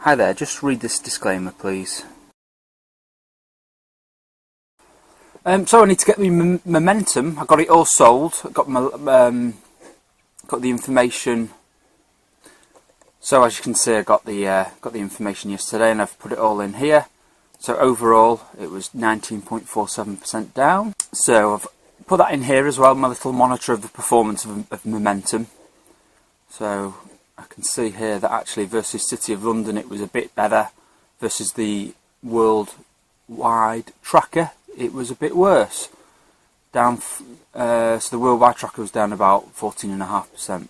Hi there, just read this disclaimer please. So I need to get the Momentum. I got it all sold. I got my got the information. So as you can see, I got the information yesterday, and I've put it all in here. So overall, it was 19.47% down. So I've put that in here as well. My little monitor of the performance of Momentum. So I can see here that actually versus City of London, it was a bit better. Versus the worldwide tracker, it was a bit worse. Down, so the worldwide tracker was down about 14.5%.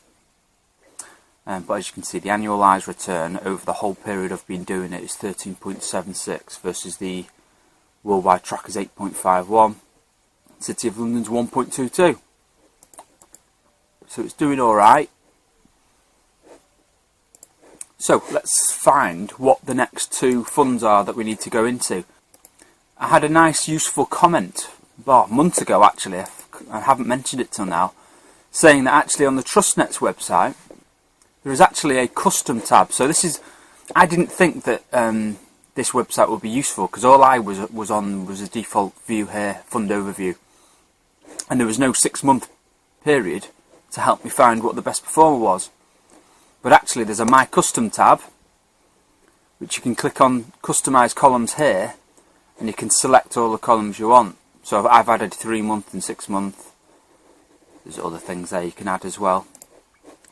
But as you can see, the annualised return over the whole period I've been doing it is 13.76 versus the worldwide tracker's 8.51. City of London's 1.22. So it's doing alright. So let's find what the next two funds are that we need to go into. I had a nice useful comment, well, a month ago actually, I haven't mentioned it till now, saying that actually on the TrustNet's website there is actually a custom tab. So this is, I didn't think that this website would be useful, because all I was on was a default view here, fund overview, and there was no 6-month period to help me find what the best performer was. But actually there's a My Custom tab, which you can click on customize columns here, and you can select all the columns you want. So I've added 3-month and 6-month. There's other things there you can add as well.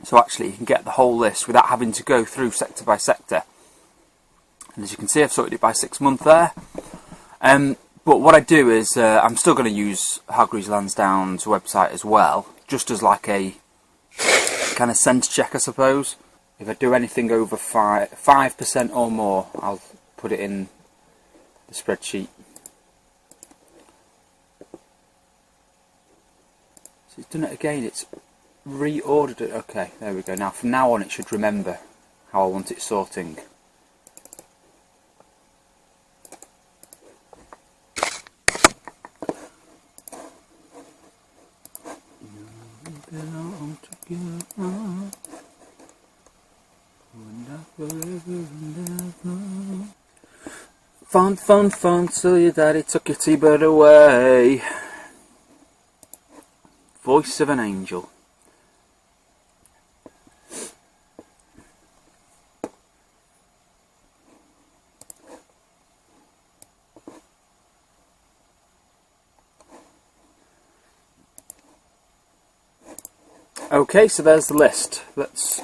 So actually you can get the whole list without having to go through sector by sector. And as you can see, I've sorted it by 6-month there. But what I do is, I'm still going to use Hargreaves Lansdown's website as well, just as like a kind of sense check, I suppose. If I do anything over 5% or more, I'll put it in the spreadsheet. So it's done it again, it's reordered it. Okay, there we go. Now from now on it should remember how I want it sorting. Fun, till your daddy took your T-bird away. Voice of an angel. Okay, so there's the list. Let's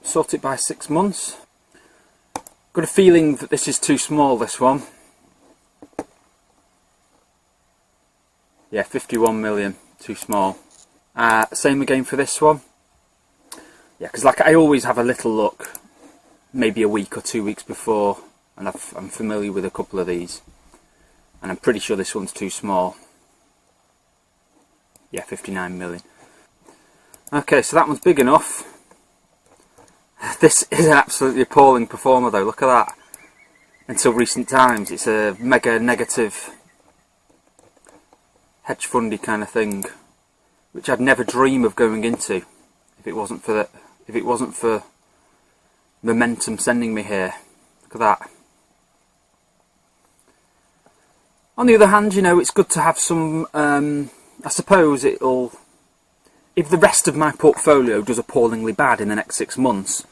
sort it by 6 months. Got a feeling that this is too small, this one. Yeah, 51 million, too small. Same again for this one. Yeah, because like I always have a little look, maybe a week or 2 weeks before, and I'm familiar with a couple of these. And I'm pretty sure this one's too small. Yeah, 59 million. Okay, so that one's big enough. This is an absolutely appalling performer though, look at that. Until recent times, it's a mega negative hedge fundy kind of thing, which I'd never dream of going into if it wasn't for Momentum sending me here. Look at that. On the other hand, you know, it's good to have some, I suppose it'll, if the rest of my portfolio does appallingly bad in the next 6 months,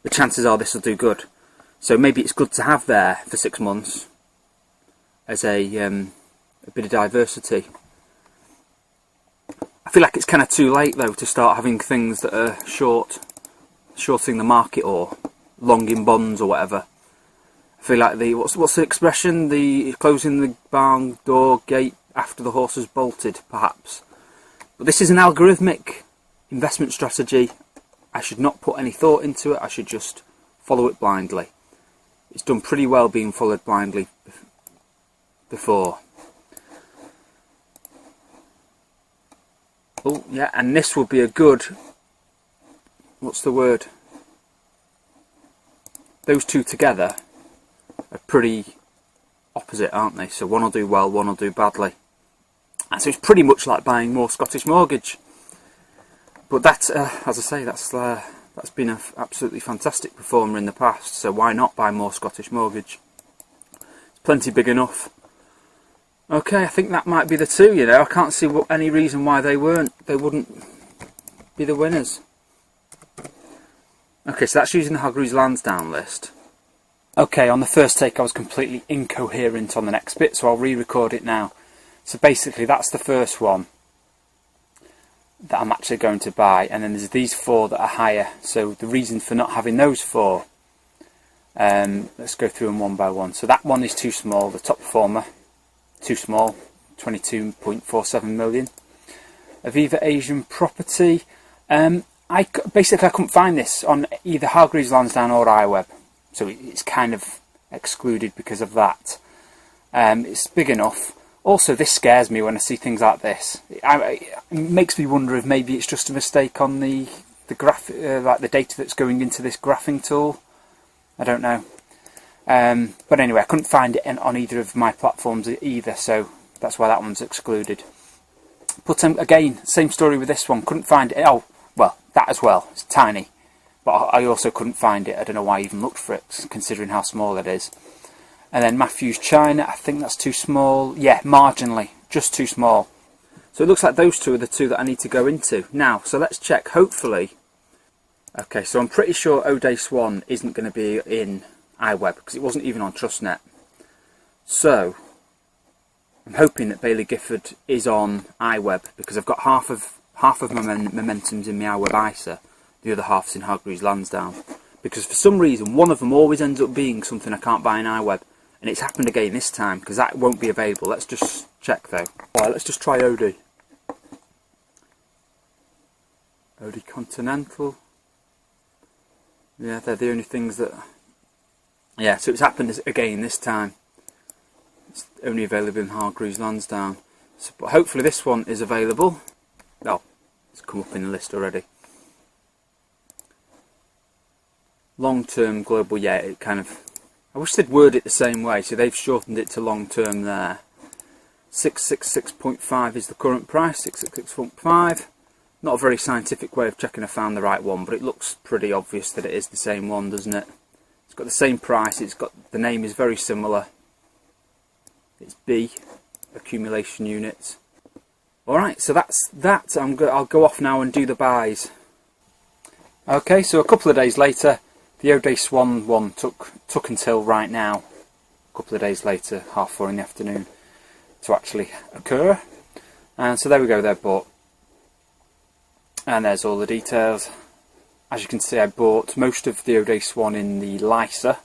the chances are this will do good. So maybe it's good to have there for 6 months as a bit of diversity. I feel like it's kind of too late though to start having things that are shorting the market or long in bonds or whatever. I feel like the what's the expression? The closing the barn door gate after the horse has bolted, perhaps. But this is an algorithmic investment strategy. I should not put any thought into it. I should just follow it blindly. It's done pretty well being followed blindly before. Oh yeah, and this will be a good, what's the word? Those two together are pretty opposite, aren't they? So one will do well, one will do badly. And so it's pretty much like buying more Scottish Mortgage. But that's, as I say, that's That's been an absolutely fantastic performer in the past, so why not buy more Scottish Mortgage? It's plenty big enough. Okay, I think that might be the two, you know. I can't see any reason why they wouldn't be the winners. Okay, so that's using the Hargreaves Lansdowne list. Okay, on the first take I was completely incoherent on the next bit, so I'll re-record it now. So basically that's the first one that I'm actually going to buy, and then there's these four that are higher. So the reason for not having those four, let's go through them one by one. So that one is too small, the top performer, too small, 22.47 million. Aviva Asian Property, I couldn't find this on either Hargreaves Lansdowne or iWeb, so it's kind of excluded because of that. It's big enough. Also, this scares me when I see things like this. It makes me wonder if maybe it's just a mistake on the like the data that's going into this graphing tool. I don't know. But anyway, I couldn't find it on either of my platforms either, so that's why that one's excluded. But again, same story with this one. Couldn't find it. Oh, well, that as well. It's tiny. But I also couldn't find it. I don't know why I even looked for it, considering how small it is. And then Matthews China, I think that's too small. Yeah, marginally, just too small. So it looks like those two are the two that I need to go into. Now, so let's check, hopefully. Okay, so I'm pretty sure O'Day Swan isn't going to be in iWeb, because it wasn't even on TrustNet. So, I'm hoping that Baillie Gifford is on iWeb, because I've got half of my Momentum's in my iWeb ISA, the other half's in Hargreaves Lansdowne. Because for some reason, one of them always ends up being something I can't buy in iWeb. And it's happened again this time, because that won't be available. Let's just check though. Alright, let's just try Odey. Odey Continental. Yeah, they're the only things that... Yeah, so it's happened again this time. It's only available in Hargreaves Lansdowne. So, but hopefully this one is available. Oh, it's come up in the list already. Long-term global, yeah, it kind of... I wish they'd word it the same way, so they've shortened it to long-term there. 666.5 is the current price, 666.5. Not a very scientific way of checking I found the right one, but it looks pretty obvious that it is the same one, doesn't it? It's got the same price, the name is very similar. It's B, accumulation units. Alright, so that's that. I'll go off now and do the buys. Okay, so a couple of days later, the O'Day Swan one took until right now, a couple of days later, 4:30 in the afternoon, to actually occur. And so there we go, they're bought. And there's all the details. As you can see, I bought most of the O'Day Swan in the LISA,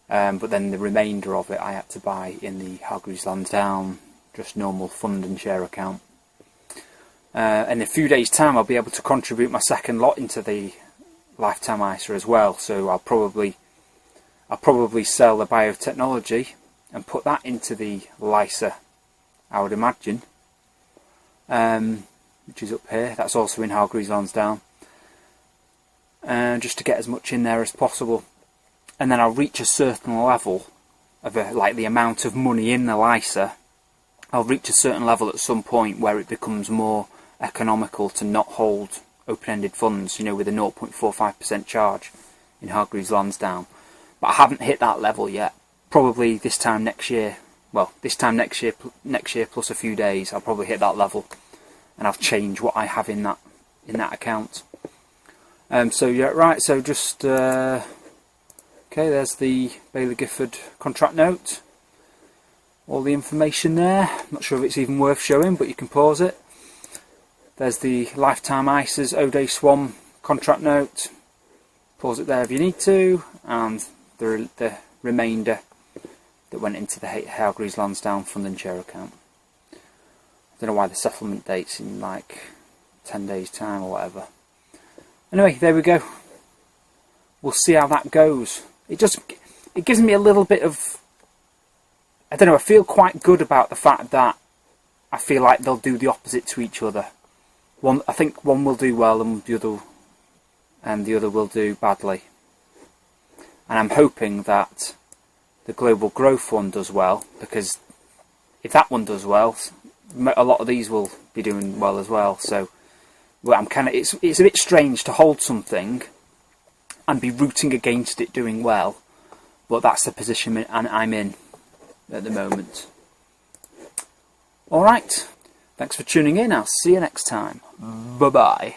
but then the remainder of it I had to buy in the Hargreaves Lansdowne, just normal fund and share account. In a few days' time I'll be able to contribute my second lot into the Lifetime ISA as well, so I'll probably sell the biotechnology and put that into the LISA, I would imagine, which is up here. That's also in Hargreaves Lansdowne, just to get as much in there as possible. And then I'll reach a certain level of like the amount of money in the LISA. I'll reach a certain level at some point where it becomes more economical to not hold open-ended funds, you know, with a 0.45% charge in Hargreaves Lansdowne. But I haven't hit that level yet. Probably this time next year. Well, this time next year plus a few days, I'll probably hit that level, and I'll change what I have in that account. So yeah, right. So just okay. There's the Baillie Gifford contract note. All the information there. Not sure if it's even worth showing, but you can pause it. There's the Lifetime ISA's O'Day Swan contract note. Pause it there if you need to, and the remainder that went into the Hargreaves Lansdowne fund and share account. I don't know why the settlement date's in like 10 days time or whatever. Anyway, there we go. We'll see how that goes. It gives me a little bit of, I don't know, I feel quite good about the fact that I feel like they'll do the opposite to each other. I think one will do well and the other will do badly. And I'm hoping that the Global Growth one does well, because if that one does well, a lot of these will be doing well as well. So well, it's a bit strange to hold something and be rooting against it doing well, but that's the position I'm in at the moment. Alright, thanks for tuning in. I'll see you next time. Bye bye.